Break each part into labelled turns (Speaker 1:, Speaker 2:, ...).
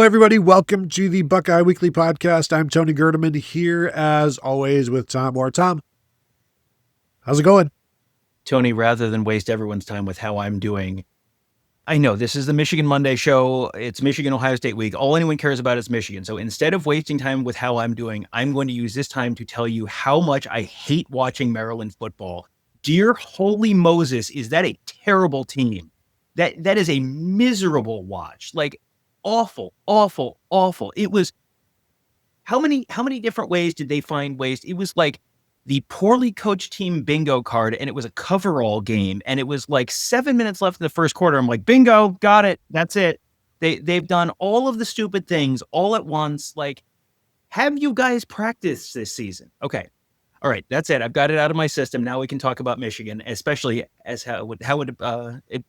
Speaker 1: everybody. Welcome to the Buckeye Weekly Podcast. I'm Tony Gerdeman here, as always, with Tom Moore. Tom, how's it going?
Speaker 2: Tony, rather than waste everyone's time with how I'm doing, I know this is the Michigan Monday show. It's Michigan-Ohio State week. All anyone cares about is Michigan. So instead of wasting time with how I'm doing, I'm going to use this time to tell you how much I hate watching Maryland football. Dear holy Moses, is that a terrible team? That is a miserable watch. Like, awful, awful, awful. It was, how many different ways did they find ways? It was like the poorly coached team bingo card, and it was a coverall game, and it was like 7 minutes left in the first quarter. I'm like, bingo, got it. That's it. They've done all of the stupid things all at once. Like, have you guys practiced this season? Okay. All right. That's it. I've got it out of my system. Now we can talk about Michigan, especially as how it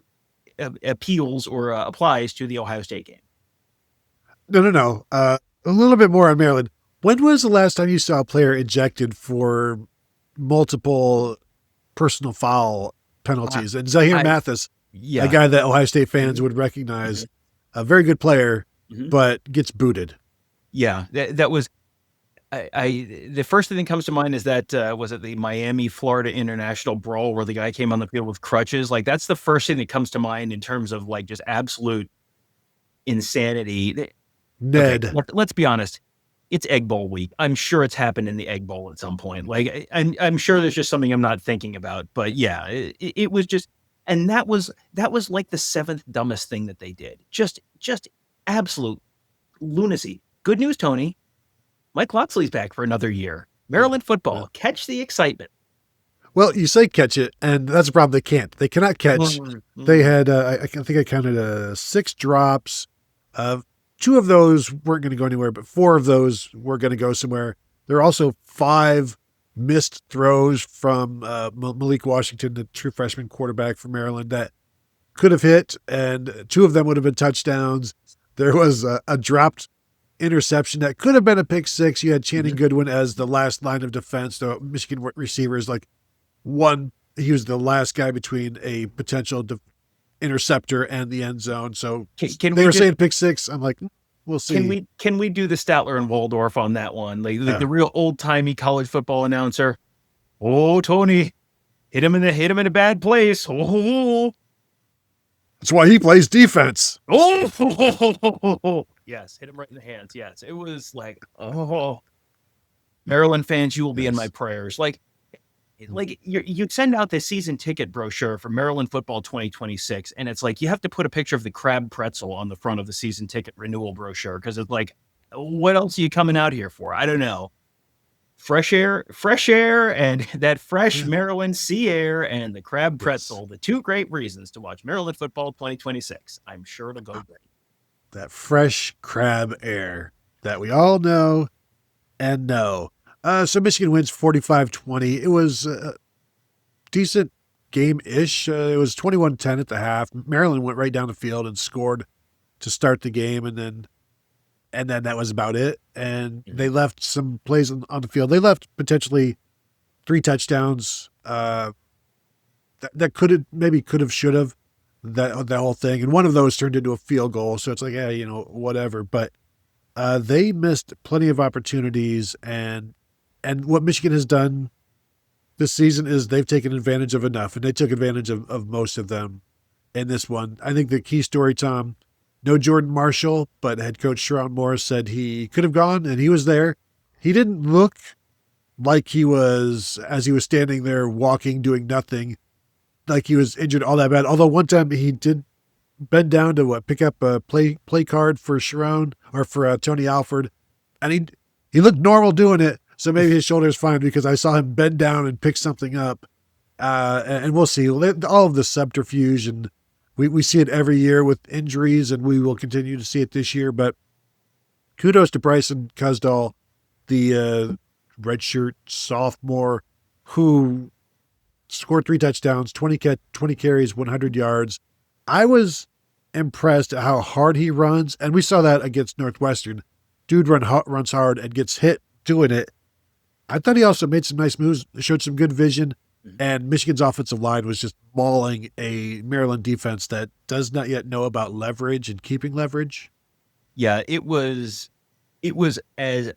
Speaker 2: appeals or applies to the Ohio State game.
Speaker 1: No. A little bit more on Maryland. When was the last time you saw a player ejected for multiple personal foul penalties? And Zahir Mathis, a guy that Ohio State fans would recognize, a very good player, but gets booted.
Speaker 2: Yeah, that was. The first thing that comes to mind is that was it the Miami-Florida International brawl where the guy came on the field with crutches? Like, that's the first thing that comes to mind in terms of like just absolute insanity.
Speaker 1: Ned,
Speaker 2: okay, let's be honest. It's Egg Bowl week. I'm sure it's happened in the Egg Bowl at some point. Like, I'm sure there's just something I'm not thinking about. But yeah, it was just, and that was like the seventh dumbest thing that they did. Just absolute lunacy. Good news, Tony. Mike Locksley's back for another year. Maryland football, catch the excitement.
Speaker 1: Well, you say catch it, and that's a problem. They can't. They cannot catch. They had, I think I counted 6 drops. 2 of those weren't going to go anywhere, but 4 of those were going to go somewhere. There are also 5 missed throws from Malik Washington, the true freshman quarterback for Maryland, that could have hit, and 2 of them would have been touchdowns. There was a dropped interception that could have been a pick 6. You had Channing Goodwin as the last line of defense. The Michigan receiver is like he was the last guy between a potential interceptor and the end zone. So they were saying pick 6. I'm like, we'll see.
Speaker 2: Can we do the Statler and Waldorf on that one? Like the real old timey college football announcer. Oh, Tony, hit him in a bad place. Oh,
Speaker 1: that's why he plays defense.
Speaker 2: Oh, yes, hit him right in the hands. Yes, it was like, oh, Maryland fans, you will be in my prayers. Like you send out the season ticket brochure for Maryland football 2026, and it's like you have to put a picture of the crab pretzel on the front of the season ticket renewal brochure because it's like, what else are you coming out here for? I don't know. Fresh air, and that fresh Maryland sea air and the crab pretzel, the 2 great reasons to watch Maryland football 2026. I'm sure it'll go great.
Speaker 1: That fresh crab air that we all know and know. So Michigan wins 45-20. It was a decent game-ish. It was 21-10 at the half. Maryland went right down the field and scored to start the game, and then that was about it. And they left some plays on the field. They left potentially 3 touchdowns that could have, should have, that whole thing. And one of those turned into a field goal. So it's like, whatever. But they missed plenty of opportunities. And what Michigan has done this season is they've taken advantage of enough. And they took advantage of most of them in this one. I think the key story, Tom, no Jordan Marshall, but head coach Sharon Morris said he could have gone, and he was there. He didn't look like he was, as he was standing there walking, doing nothing, like he was injured all that bad. Although one time he did bend down to pick up a play card for Sharon or for Tony Alford, and he looked normal doing it. So maybe his shoulder's fine because I saw him bend down and pick something up. And we'll see. All of the subterfuge, and we see it every year with injuries, and we will continue to see it this year. But kudos to Bryce and Cusdall, the redshirt sophomore, who scored 3 touchdowns, 20 carries, 100 yards. I was impressed at how hard he runs, and we saw that against Northwestern. Dude runs hard and gets hit doing it. I thought he also made some nice moves, showed some good vision, and Michigan's offensive line was just mauling a Maryland defense that does not yet know about leverage and keeping leverage.
Speaker 2: Yeah, it was as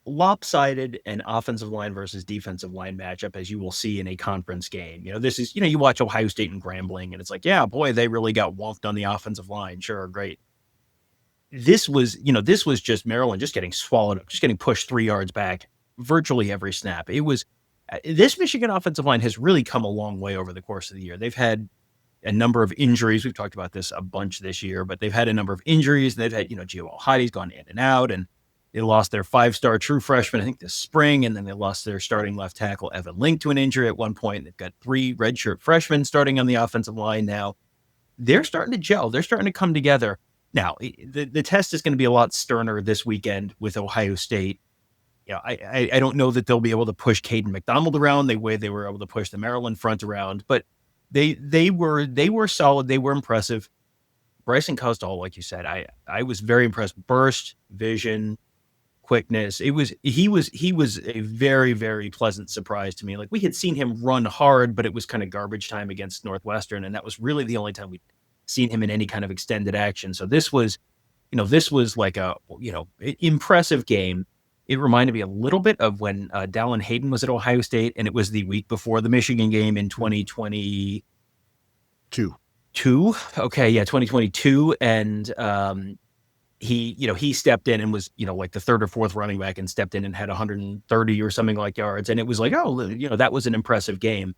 Speaker 2: lopsided an offensive line versus defensive line matchup as you will see in a conference game. This is, you watch Ohio State and Grambling, and it's like, yeah, boy, they really got whomped on the offensive line. Sure, great. This was just Maryland just getting swallowed up, just getting pushed 3 yards back virtually every snap. It was this Michigan offensive line has really come a long way over the course of the year. They've had a number of injuries. We've talked about this a bunch this year, but they've had a number of injuries. They've had, Gio Al-Hadi's gone in and out, and they lost their 5-star true freshman, I think, this spring, and then they lost their starting left tackle, Evan Link, to an injury at one point. They've got 3 redshirt freshmen starting on the offensive line now. They're starting to gel. They're starting to come together. Now, the test is going to be a lot sterner this weekend with Ohio State. I don't know that they'll be able to push Caden McDonald around the way they were able to push the Maryland front around, but they were solid. They were impressive. Bryce and Coastal, like you said, I was very impressed. Burst, vision, quickness. He was a very, very pleasant surprise to me. Like, we had seen him run hard, but it was kind of garbage time against Northwestern, and that was really the only time we'd seen him in any kind of extended action. So this was like a impressive game. It reminded me a little bit of when Dallin Hayden was at Ohio State, and it was the week before the Michigan game in 2022. Okay, yeah, 2022, and he stepped in and was like the 3rd or 4th running back, and stepped in and had 130 or something like yards, and it was like, oh, that was an impressive game.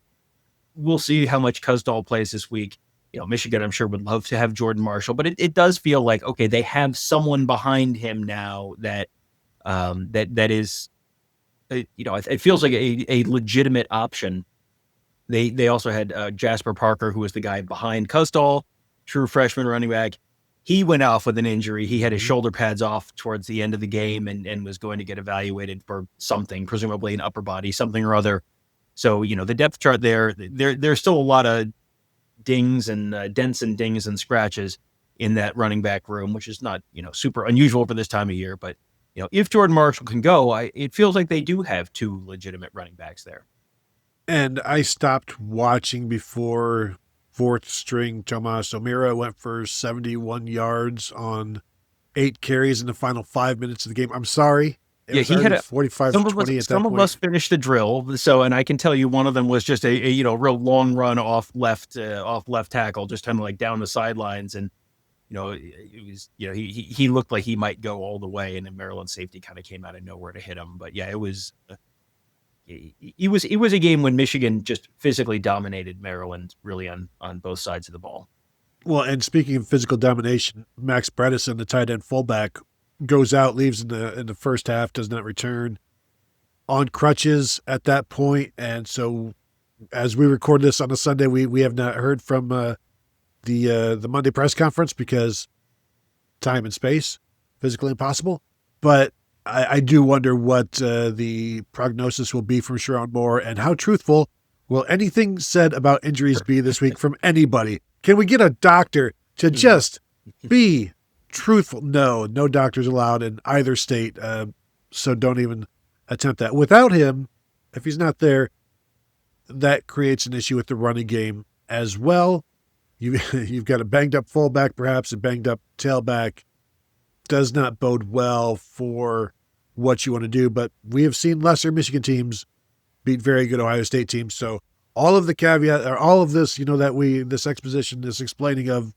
Speaker 2: We'll see how much Coastal plays this week. Michigan, I'm sure, would love to have Jordan Marshall, but it does feel like, okay, they have someone behind him now that is, it feels like a legitimate option. They also had Jasper Parker, who was the guy behind Coastal, true freshman running back. He went off with an injury. He had his shoulder pads off towards the end of the game and was going to get evaluated for something, presumably an upper body, something or other. So, the depth chart there's still a lot of dings and dents and dings and scratches in that running back room, which is not, super unusual for this time of year. But, if Jordan Marshall can go, it feels like they do have 2 legitimate running backs there.
Speaker 1: And I stopped watching before 4th string Tomas O'Meara went for 71 yards on 8 carries in the final 5 minutes of the game. I'm sorry.
Speaker 2: He had a
Speaker 1: 45-20 at that point.
Speaker 2: Some of us finished the drill, so, and I can tell you one of them was just a real long run off left tackle, just kind of like down the sidelines, and it was he looked like he might go all the way, and then Maryland safety kind of came out of nowhere to hit him. But yeah, it was a game when Michigan just physically dominated Maryland, really on both sides of the ball.
Speaker 1: Well, and speaking of physical domination, Max Bredesen, the tight end fullback, goes out, leaves in the first half, does not return, on crutches at that point. And so as we record this on a Sunday, we have not heard from the Monday press conference because time and space, physically impossible. But I do wonder what the prognosis will be from Sharon Moore, and how truthful will anything said about injuries be this week from anybody. Can we get a doctor to just be truthful? No doctors allowed in either state. So don't even attempt that. Without him, if he's not there, that creates an issue with the running game as well. You've got a banged up fullback, perhaps a banged up tailback. Does not bode well for what you want to do, but we have seen lesser Michigan teams beat very good Ohio State teams. So all of the caveat, or all of this, this exposition, this explaining of,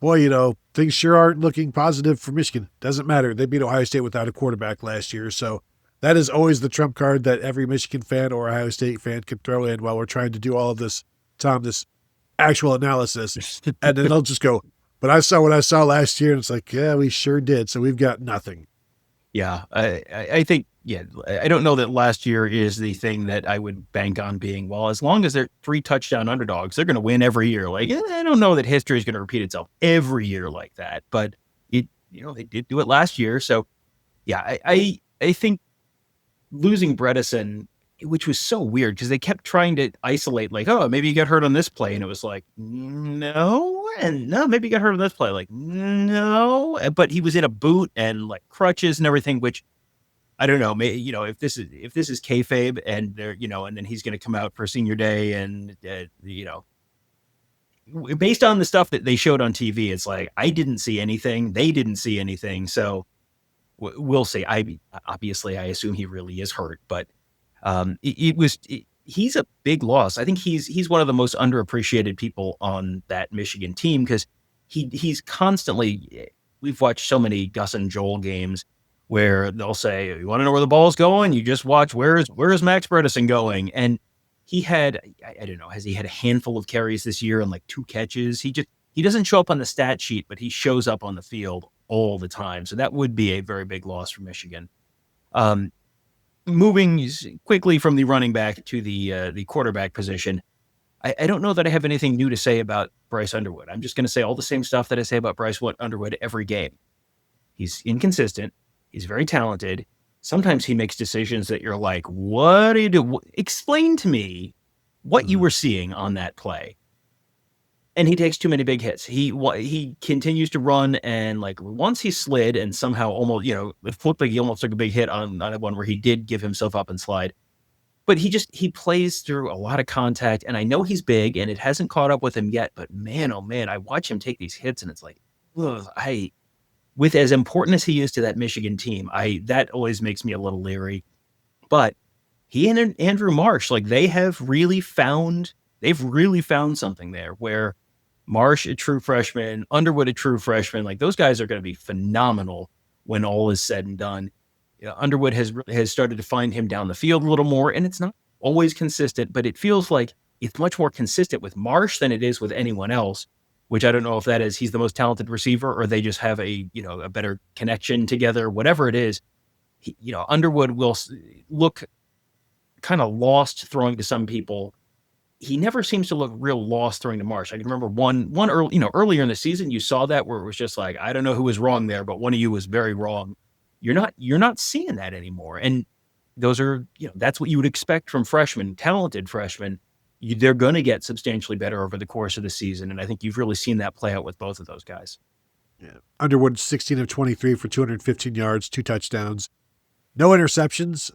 Speaker 1: boy, things sure aren't looking positive for Michigan. Doesn't matter. They beat Ohio State without a quarterback last year. So that is always the trump card that every Michigan fan or Ohio State fan can throw in while we're trying to do all of this, Tom, this actual analysis. And then they'll just go, but I saw what I saw last year, and it's like, yeah, we sure did. So we've got nothing.
Speaker 2: Yeah, I think, I don't know that last year is the thing that I would bank on being, well, as long as they're 3 touchdown underdogs, they're going to win every year. Like, I don't know that history is going to repeat itself every year like that, but they did do it last year. So yeah, I think losing Bredesen, which was so weird because they kept trying to isolate, like, oh, maybe you got hurt on this play. And it was like, no, and no, maybe you got hurt on this play. Like, no, but he was in a boot and like crutches and everything, which I don't know, maybe, if this is kayfabe and they're, and then he's going to come out for senior day and, based on the stuff that they showed on TV, it's like, I didn't see anything. They didn't see anything. So we'll see. Obviously, I assume he really is hurt, but he's a big loss. I think he's one of the most underappreciated people on that Michigan team because he's constantly. We've watched so many Gus and Joel games where they'll say, "You want to know where the ball's going? You just watch where is Max Bredesen going?" And he had, I don't know, has he had a handful of carries this year and like 2 catches? He doesn't show up on the stat sheet, but he shows up on the field all the time. So that would be a very big loss for Michigan. Moving quickly from the running back to the quarterback position, I don't know that I have anything new to say about Bryce Underwood. I'm just going to say all the same stuff that I say about Bryce Underwood every game. He's inconsistent. He's very talented. Sometimes he makes decisions that you're like, what do you do? Explain to me what you were seeing on that play. And he takes too many big hits. He continues to run, and like once he slid and somehow almost, it looked like he almost took a big hit on one where he did give himself up and slide. But he plays through a lot of contact, and I know he's big, and it hasn't caught up with him yet. But man, oh man, I watch him take these hits, and it's like, with as important as he is to that Michigan team, that always makes me a little leery. But he and Andrew Marsh, like they've really found something there where Marsh, a true freshman, Underwood, a true freshman, like those guys are going to be phenomenal when all is said and done. Underwood has started to find him down the field a little more, and it's not always consistent, but it feels like it's much more consistent with Marsh than it is with anyone else, which I don't know if that is he's the most talented receiver or they just have a better connection together, whatever it is. Underwood will look kind of lost throwing to some people. He never seems to look real lost throwing to Marsh. I can remember one earlier in the season, you saw that where it was just like, I don't know who was wrong there, but one of you was very wrong. You're not seeing that anymore. And those are, that's what you would expect from freshmen, talented freshmen. They're going to get substantially better over the course of the season. And I think you've really seen that play out with both of those guys.
Speaker 1: Yeah. Underwood, 16 of 23 for 215 yards, 2 touchdowns, no interceptions.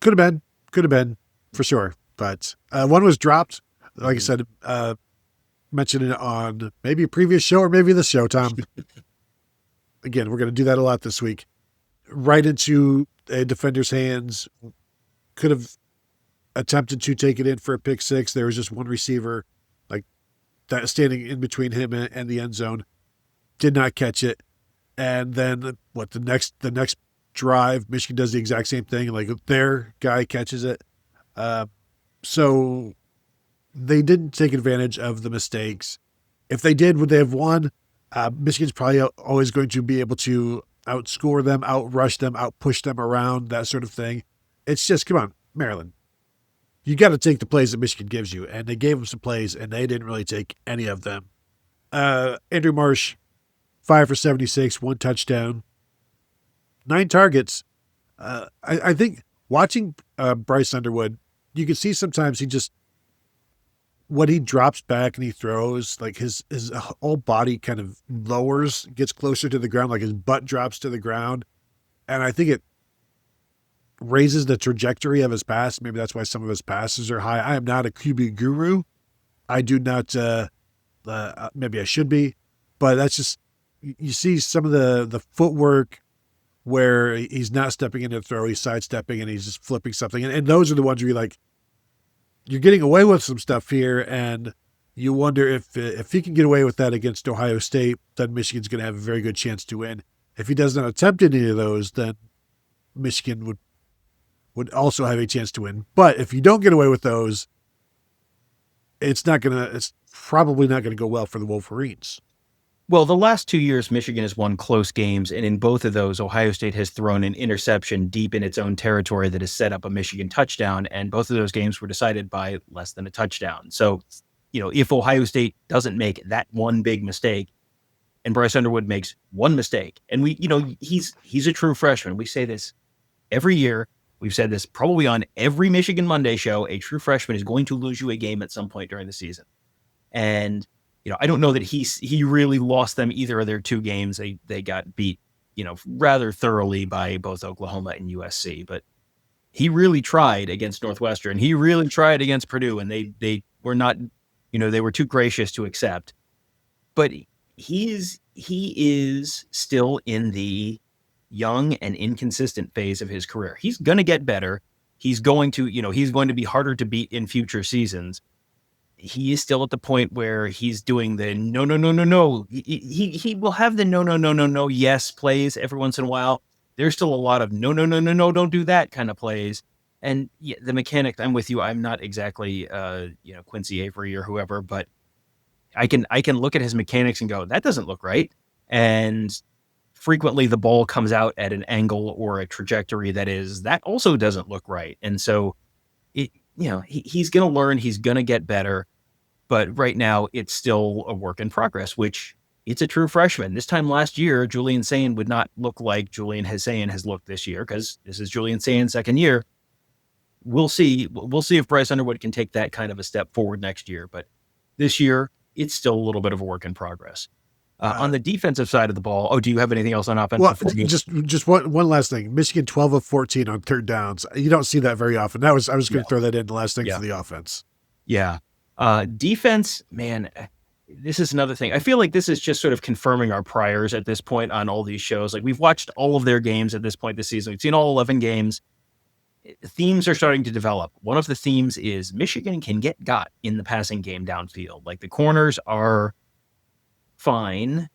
Speaker 1: Could have been for sure. But one was dropped. Like I said, mentioned it on maybe a previous show or maybe this show, Tom. Again, we're going to do that a lot this week. Right into a defender's hands. Could have attempted to take it in for a pick six. There was just one receiver like that standing in between him and the end zone. Did not catch it. And then the next drive, Michigan does the exact same thing. Like their guy catches it. So they didn't take advantage of the mistakes. If they did, would they have won? Michigan's probably always going to be able to outscore them, outrush them, outpush them around, that sort of thing. It's just, come on, Maryland. You got to take the plays that Michigan gives you. And they gave them some plays, and they didn't really take any of them. Andrew Marsh, 5 for 76, 1 touchdown, 9 targets. I think watching Bryce Underwood, you can see sometimes when he drops back and he throws, like his whole body kind of lowers, gets closer to the ground, like his butt drops to the ground. And I think it raises the trajectory of his pass. Maybe that's why some of his passes are high. I am not a QB guru. I do not, maybe I should be, but that's just, you see some of the footwork where he's not stepping into the throw, he's sidestepping and he's just flipping something. And those are the ones where you're like, you're getting away with some stuff here, and you wonder if he can get away with that against Ohio State, then Michigan's going to have a very good chance to win. If he doesn't attempt any of those, then Michigan would also have a chance to win. But if you don't get away with those, it's probably not going to go well for the Wolverines.
Speaker 2: Well, the last 2 years, Michigan has won close games, and in both of those, Ohio State has thrown an interception deep in its own territory that has set up a Michigan touchdown, and both of those games were decided by less than a touchdown. So, if Ohio State doesn't make that one big mistake, and Bryce Underwood makes one mistake, and he's a true freshman. We say this every year. We've said this probably on every Michigan Monday show. A true freshman is going to lose you a game at some point during the season, and I don't know that he really lost them either of their 2 games. They got beat, rather thoroughly by both Oklahoma and USC. But he really tried against Northwestern. He really tried against Purdue, and they were not They were too gracious to accept. But he is still in the young and inconsistent phase of his career. He's going to get better. He's going to be harder to beat in future seasons. He is still at the point where he's doing the no, no, no, no, no. He will have the no, no, no, no, no, yes plays every once in a while. There's still a lot of no, no, no, no, no, don't do that kind of plays. And yeah, the mechanics, I'm with you. I'm not exactly, Quincy Avery or whoever, but I can look at his mechanics and go, that doesn't look right. And frequently the ball comes out at an angle or a trajectory that also doesn't look right. And so he's going to learn, he's going to get better, but right now it's still a work in progress, which it's a true freshman. This time last year, Julian Sayin would not look like Julian Sayin has looked this year, because this is Julian Sayin's second year. We'll see if Bryce Underwood can take that kind of a step forward next year. But this year, it's still a little bit of a work in progress. On the defensive side of the ball, do you have anything else on offense?
Speaker 1: Well, just one last thing. Michigan 12 of 14 on third downs. You don't see that very often. I was going to throw that in the last thing for the offense.
Speaker 2: Yeah. Defense, man, this is another thing. I feel like this is just sort of confirming our priors at this point on all these shows. Like, we've watched all of their games at this point this season. We've seen all 11 games. Themes are starting to develop. One of the themes is Michigan can get got in the passing game downfield. Like, the corners are fine.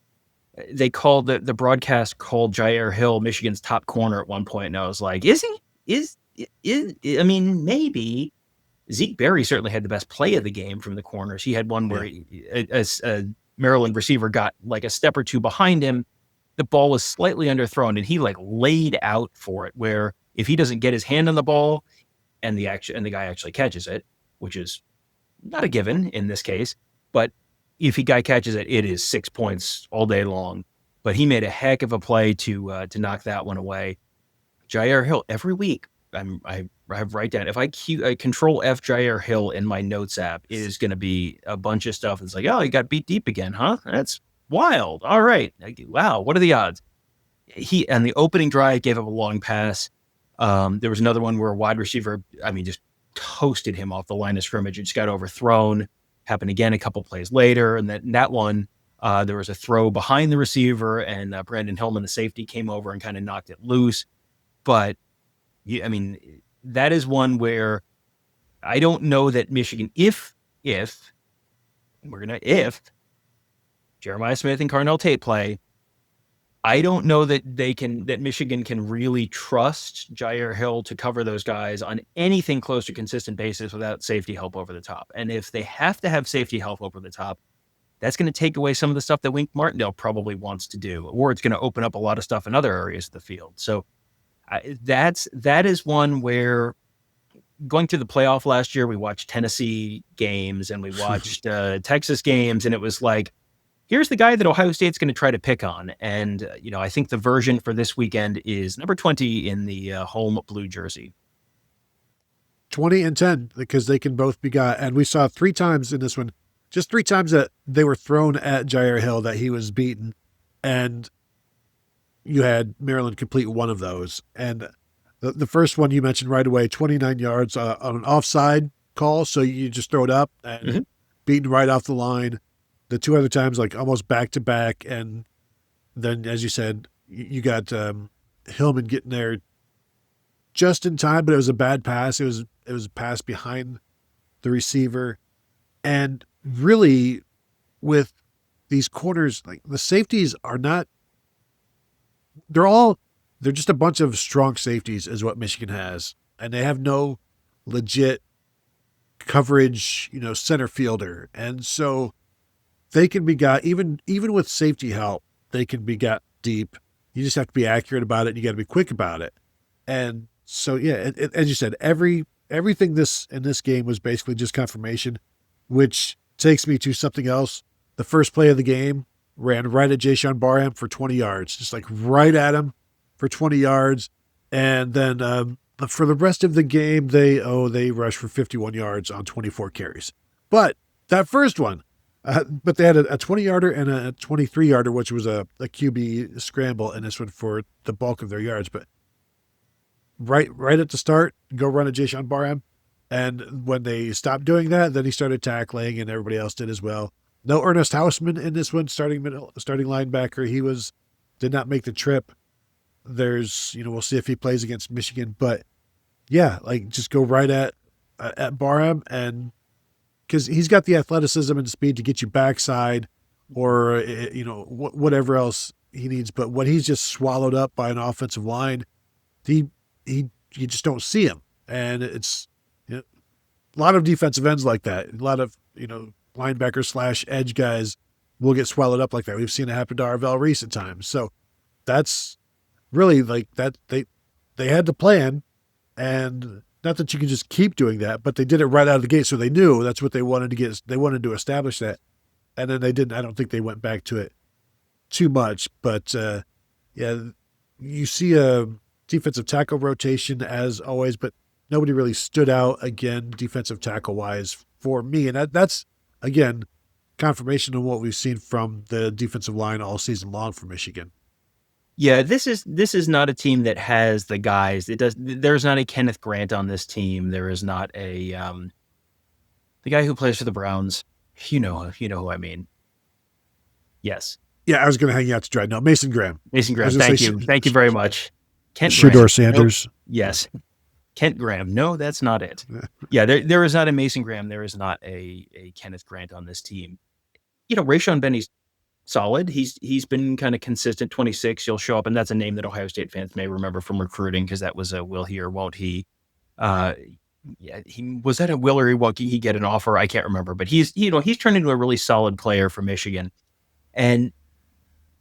Speaker 2: They called the broadcast called Jair Hill Michigan's top corner at one point, and I was like, is he? I mean, maybe. Zeke Berry certainly had the best play of the game from the corners. He had one where a Maryland receiver got like a step or two behind him. The ball was slightly underthrown, and he like laid out for it, where if he doesn't get his hand on the ball and the guy actually catches it, which is not a given in this case, but if the guy catches it, it is 6 points all day long. But he made a heck of a play to knock that one away. Jair Hill, every week, I write down, if I control F Jair Hill in my notes app, it is going to be a bunch of stuff. It's like, oh, he got beat deep again, huh? That's wild. All right. Wow. What are the odds? He, on the opening drive, gave up a long pass. There was another one where a wide receiver, just toasted him off the line of scrimmage. It just got overthrown. Happened again a couple plays later. And that one, there was a throw behind the receiver, and Brandon Hillman, the safety, came over and kind of knocked it loose. But that is one where I don't know that Michigan, if Jeremiah Smith and Carnell Tate play, I don't know that Michigan can really trust Jair Hill to cover those guys on anything close to consistent basis without safety help over the top. And if they have to have safety help over the top, that's going to take away some of the stuff that Wink Martindale probably wants to do, or it's going to open up a lot of stuff in other areas of the field. So that is one where, going through the playoff last year, we watched Tennessee games and we watched Texas games, and it was like, here's the guy that Ohio State's going to try to pick on. And, I think the version for this weekend is number 20 in the home blue jersey.
Speaker 1: 20 and 10, because they can both be got. And we saw 3 times in this one, just 3 times that they were thrown at Jair Hill that he was beaten. And you had Maryland complete one of those. And the first one you mentioned right away, 29 yards on an offside call. So you just throw it up and beaten right off the line. The 2 other times, like almost back to back. And then, as you said, you got Hillman getting there just in time, but it was a bad pass. It was a pass behind the receiver. And really, with these corners, like, the safeties are not, they're just a bunch of strong safeties is what Michigan has. And they have no legit coverage, center fielder. And so they can be got, even with safety help, they can be got deep. You just have to be accurate about it, and you got to be quick about it. And so, yeah, as you said, everything in this game was basically just confirmation, which takes me to something else. The first play of the game ran right at Jayshon Barham for 20 yards, just like right at him for 20 yards. And then for the rest of the game, they rushed for 51 yards on 24 carries. But that first one, but they had a 20-yarder and a 23-yarder, which was a QB scramble, and this one for the bulk of their yards. But right at the start, go run at Jayshon Barham. And when they stopped doing that, then he started tackling, and everybody else did as well. No Ernest Hausman in this one, starting linebacker. He did not make the trip. We'll see if he plays against Michigan, but yeah, like just go right at Barham, and because he's got the athleticism and speed to get you backside, or whatever else he needs. But when he's just swallowed up by an offensive line, you just don't see him, and it's a lot of defensive ends like that. A lot of linebacker / edge guys will get swallowed up like that. We've seen it happen to Arvell Reese at times. So that's really like that. They had the plan, and not that you can just keep doing that, but they did it right out of the gate. So they knew that's what they wanted to get. They wanted to establish that. And then they didn't. I don't think they went back to it too much, but you see a defensive tackle rotation as always, but nobody really stood out again, defensive tackle wise for me. And that's again, confirmation of what we've seen from the defensive line all season long for Michigan.
Speaker 2: Yeah, this is not a team that has the guys. There's not a Kenneth Grant on this team. There is not a the guy who plays for the Browns. You know who I mean. Yes.
Speaker 1: Yeah, I was going to hang you out to dry. No, Mason Graham.
Speaker 2: Mason Graham. Thank you very much. Kent
Speaker 1: Shedeur
Speaker 2: Graham.
Speaker 1: Sanders.
Speaker 2: Nope. Yes. Kent Graham. No, that's not it. Yeah, there is not a Mason Graham. There is not a Kenneth Grant on this team. Rayshon Benny's solid. He's been kind of consistent. 26. He'll show up, and that's a name that Ohio State fans may remember from recruiting because that was a will he or won't he. Was that a will or won't he get an offer? I can't remember, but he's turned into a really solid player for Michigan,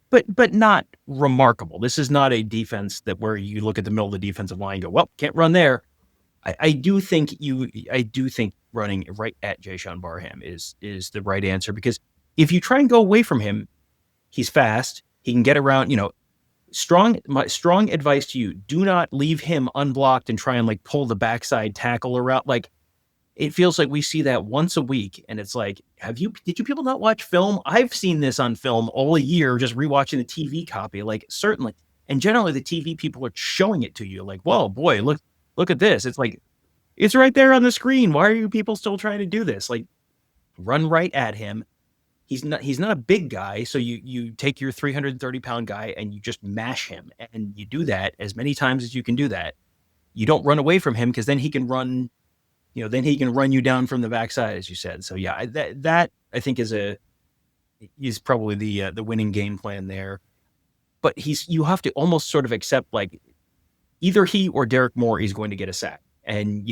Speaker 2: but not remarkable. This is not a defense where you look at the middle of the defensive line and go, well, can't run there. I do think running right at Jayshawn Barham is the right answer, because if you try and go away from him, he's fast. He can get around. My strong advice to you: do not leave him unblocked and try and like pull the backside tackle around. Like, it feels like we see that once a week, and it's like, did you people not watch film? I've seen this on film all year, just rewatching the TV copy. Like, certainly, and generally the TV people are showing it to you. Like, whoa, boy, look at this. It's like, it's right there on the screen. Why are you people still trying to do this? Like, run right at him. He's not a big guy, so you take your 330-pound guy and you just mash him, and you do that as many times as you can do that. You don't run away from him, because then he can run. Then he can run you down from the backside, as you said. So yeah, that I think is probably the winning game plan there. But you have to almost sort of accept, like, either he or Derek Moore is going to get a sack, and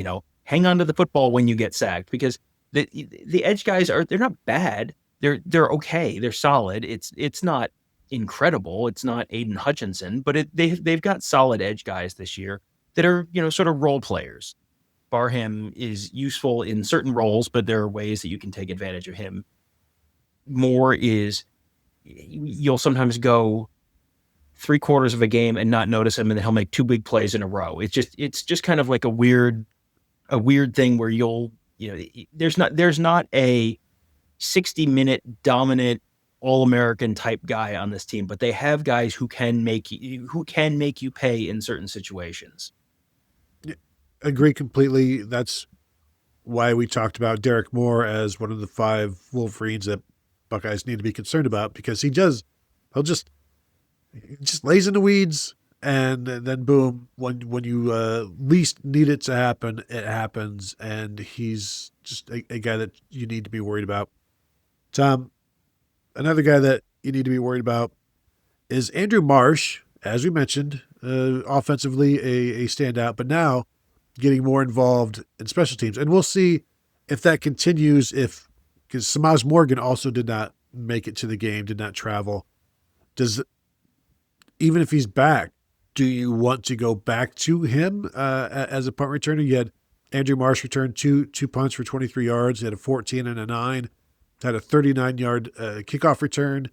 Speaker 2: hang on to the football when you get sacked, because the edge guys they're not bad. They're okay. They're solid. It's not incredible. It's not Aiden Hutchinson, but they've got solid edge guys this year that are sort of role players. Barham is useful in certain roles, but there are ways that you can take advantage of him. Moore you'll sometimes go 3/4 of a game and not notice him, and then he'll make 2 big plays in a row. It's just kind of like a weird thing where there's not a 60-minute dominant All-American type guy on this team, but they have guys who can make you pay in certain situations.
Speaker 1: Agree completely. That's why we talked about Derek Moore as one of the 5 Wolverines that Buckeyes need to be concerned about, because he just lays in the weeds, and then boom, when you least need it to happen, it happens, and he's just a guy that you need to be worried about. Tom, another guy that you need to be worried about is Andrew Marsh, as we mentioned, offensively a standout, but now getting more involved in special teams. And we'll see if that continues, because Samaj Morgan also did not make it to the game, did not travel. Even if he's back, do you want to go back to him as a punt returner? You had Andrew Marsh return two punts for 23 yards. He had a 14 and a 9. Had a 39-yard kickoff return.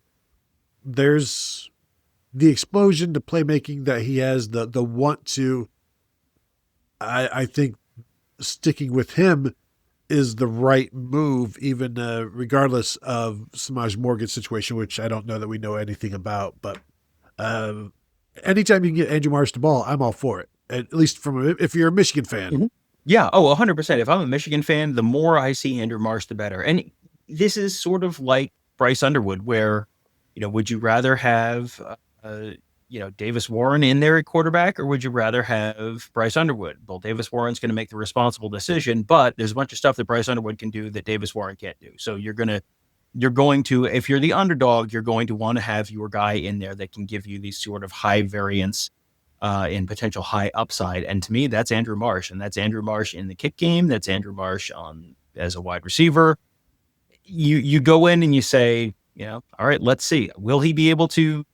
Speaker 1: There's the explosion to playmaking that he has, the want to. I think sticking with him is the right move, even regardless of Samaj Morgan's situation, which I don't know that we know anything about. But anytime you can get Andrew Marsh the ball, I'm all for it. At least if you're a Michigan fan,
Speaker 2: Yeah. Oh, 100%. If I'm a Michigan fan, the more I see Andrew Marsh, the better. And this is sort of like Bryce Underwood, where, would you rather have, Davis Warren in there at quarterback, or would you rather have Bryce Underwood? Well, Davis Warren's going to make the responsible decision, but there's a bunch of stuff that Bryce Underwood can do that Davis Warren can't do. So you're going to, if you're the underdog, you're going to want to have your guy in there that can give you these sort of high variance in potential high upside. And to me, that's Andrew Marsh. And that's Andrew Marsh in the kick game. That's Andrew Marsh as a wide receiver. You go in and you say, all right, let's see. Will he be able to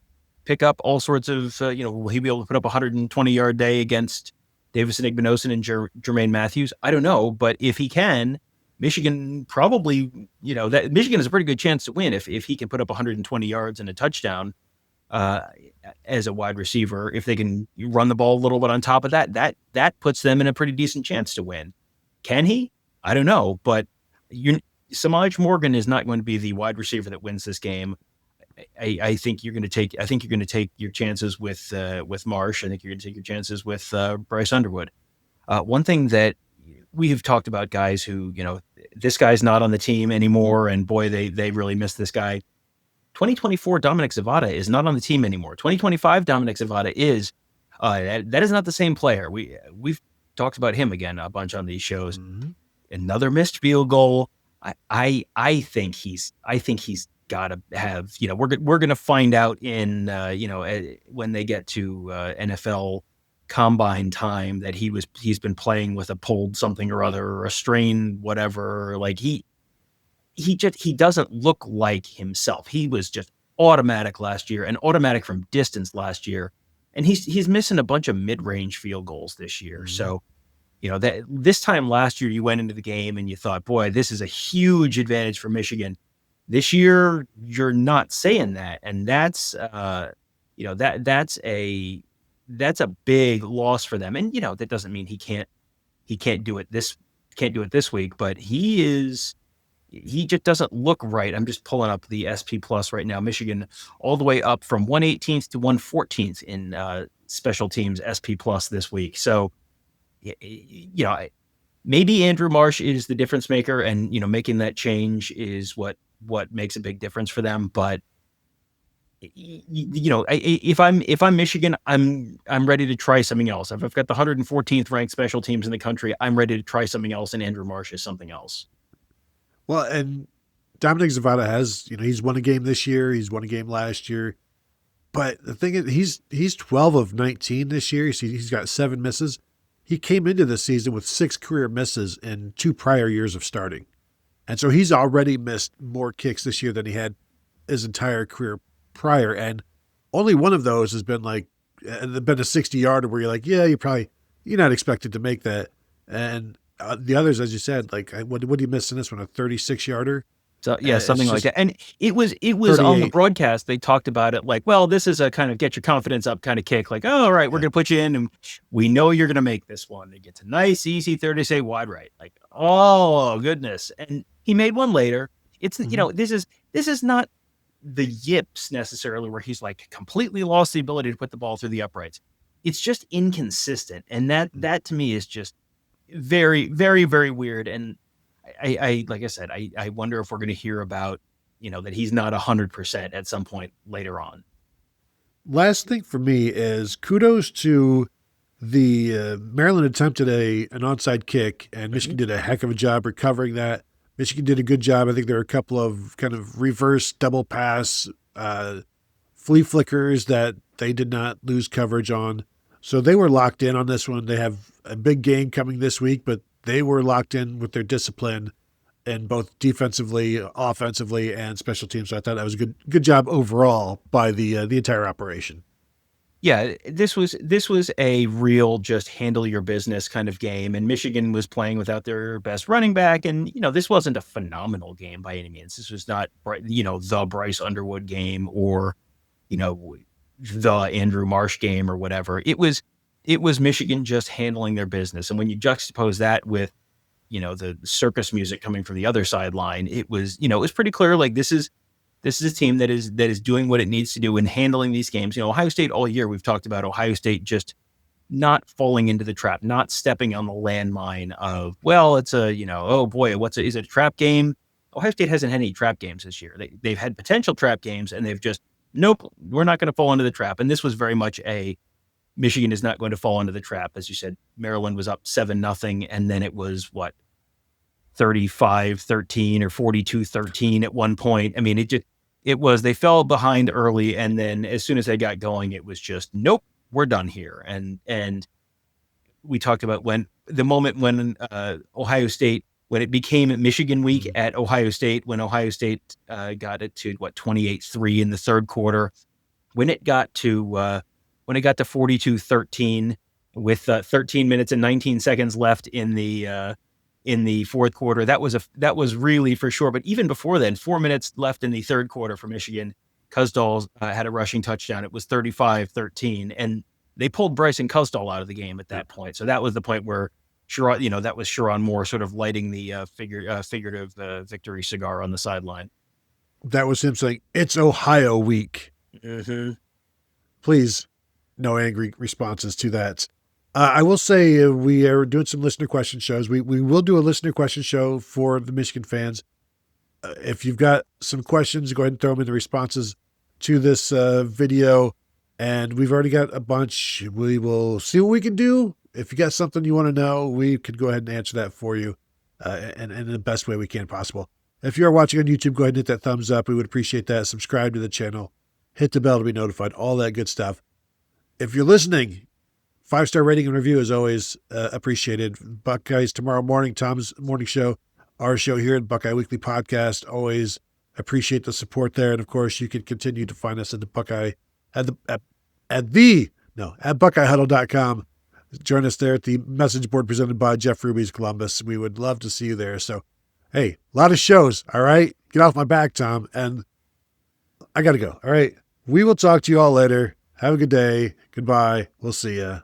Speaker 2: pick up all sorts of, will he be able to put up a 120-yard day against Davison Igbinosun and Jermaine Matthews? I don't know. But if he can, Michigan probably, that Michigan has a pretty good chance to win if he can put up 120 yards and a touchdown as a wide receiver. If they can run the ball a little bit on top of that puts them in a pretty decent chance to win. Can he? I don't know, but Samaj Morgan is not going to be the wide receiver that wins this game. I think you're going to take your chances with Marsh. I think you're going to take your chances with Bryce Underwood. One thing that we have talked about, guys who, this guy's not on the team anymore, and boy, they really miss this guy. 2024 Dominic Zavada is not on the team anymore. 2025 Dominic Zavada is that is not the same player. We've talked about him again a bunch on these shows.
Speaker 1: Mm-hmm.
Speaker 2: Another missed field goal. I think he's got to have, we're going to find out in when they get to NFL combine time that he's been playing with a pulled something or other, or a strain, whatever. Like he doesn't look like himself. He was just automatic last year, and automatic from distance last year. And he's missing a bunch of mid-range field goals this year. Mm-hmm. So, that this time last year you went into the game and you thought, boy, this is a huge advantage for Michigan. This year you're not saying that. And that's that's a big loss for them. And, that doesn't mean he can't do it this week, but he just doesn't look right. I'm just pulling up the SP Plus right now. Michigan all the way up from 118th to 114th in special teams SP Plus this week. So, maybe Andrew Marsh is the difference maker, and, making that change is what makes a big difference for them. But, if I'm Michigan, I'm ready to try something else. If I've got the 114th ranked special teams in the country, I'm ready to try something else, and Andrew Marsh is something else.
Speaker 1: Well, and Dominic Zavada has, he's won a game this year. He's won a game last year. But the thing is, he's 12 of 19 this year. He's got 7 misses. He came into the season with 6 career misses in 2 prior years of starting. And so he's already missed more kicks this year than he had his entire career prior. And only one of those has been been a 60-yarder where you're like, yeah, you're not expected to make that. And the others, as you said, what did he miss in this one? A 36-yarder?
Speaker 2: So yeah, something like that. And it was 38. On the broadcast, they talked about it like, well, this is a kind of get your confidence up kind of kick. Like, oh, all right, we're going to put you in, and we know you're going to make this one. It gets a nice, easy 36 wide right. Like, oh, goodness. And he made one later. It's, this is not the yips necessarily where he's like completely lost the ability to put the ball through the uprights. It's just inconsistent. And that to me is just very, very, very weird. And I like I said, I wonder if we're going to hear about, that he's not 100% at some point later on.
Speaker 1: Last thing for me is kudos to the Maryland attempted an onside kick, and Michigan did a heck of a job recovering that. Michigan did a good job. I think there were a couple of kind of reverse double pass flea flickers that they did not lose coverage on. So they were locked in on this one. They have a big game coming this week, but they were locked in with their discipline in both defensively, offensively, and special teams. So I thought that was a good job overall by the entire operation.
Speaker 2: Yeah, this was a real just handle your business kind of game, and Michigan was playing without their best running back, and this wasn't a phenomenal game by any means. This was not the Bryce Underwood game or the Andrew Marsh game or whatever. It was Michigan just handling their business. And when you juxtapose that with, the circus music coming from the other sideline, it was pretty clear. Like this is a team that is doing what it needs to do in handling these games. Ohio State all year, we've talked about Ohio State just not falling into the trap, not stepping on the landmine of, well, it's a, oh boy, is it a trap game? Ohio State hasn't had any trap games this year. They've had potential trap games, and they've just, nope, we're not going to fall into the trap. And this was very much Michigan is not going to fall into the trap. As you said, Maryland was up 7-0, and then it was 35-13 or 42-13 at one point. I mean, they fell behind early, and then as soon as they got going, it was just, nope, we're done here. And we talked about when Ohio State, when it became Michigan week at Ohio State, when Ohio State got it to 28-3 in the third quarter, when it got to 42-13 with 13 minutes and 19 seconds left in the fourth quarter, that was really for sure. But even before then, 4 minutes left in the third quarter for Michigan, Kuzdal had a rushing touchdown. It was 35-13, and they pulled Bryce and Kuzdal out of the game at that point. So that was the point where Sherrod, that was Sherrod Moore sort of lighting the figurative victory cigar on the sideline.
Speaker 1: That was him saying, "It's Ohio week."
Speaker 2: Mm-hmm.
Speaker 1: Please, no angry responses to that. I will say we are doing some listener question shows. We will do a listener question show for the Michigan fans. If you've got some questions, go ahead and throw them in the responses to this video. And we've already got a bunch. We will see what we can do. If you got something you want to know, we could go ahead and answer that for you and in the best way we can possible. If you are watching on YouTube, go ahead and hit that thumbs up. We would appreciate that. Subscribe to the channel. Hit the bell to be notified. All that good stuff. If you're listening, 5-star rating and review is always appreciated. Buckeyes tomorrow morning, Tom's morning show, our show here at Buckeye Weekly Podcast. Always appreciate the support there. And of course, you can continue to find us at the Buckeye at BuckeyeHuddle.com. Join us there at the message board presented by Jeff Ruby's Columbus. We would love to see you there. So, hey, a lot of shows. All right, get off my back, Tom. And I got to go. All right, we will talk to you all later. Have a good day. Goodbye. We'll see ya.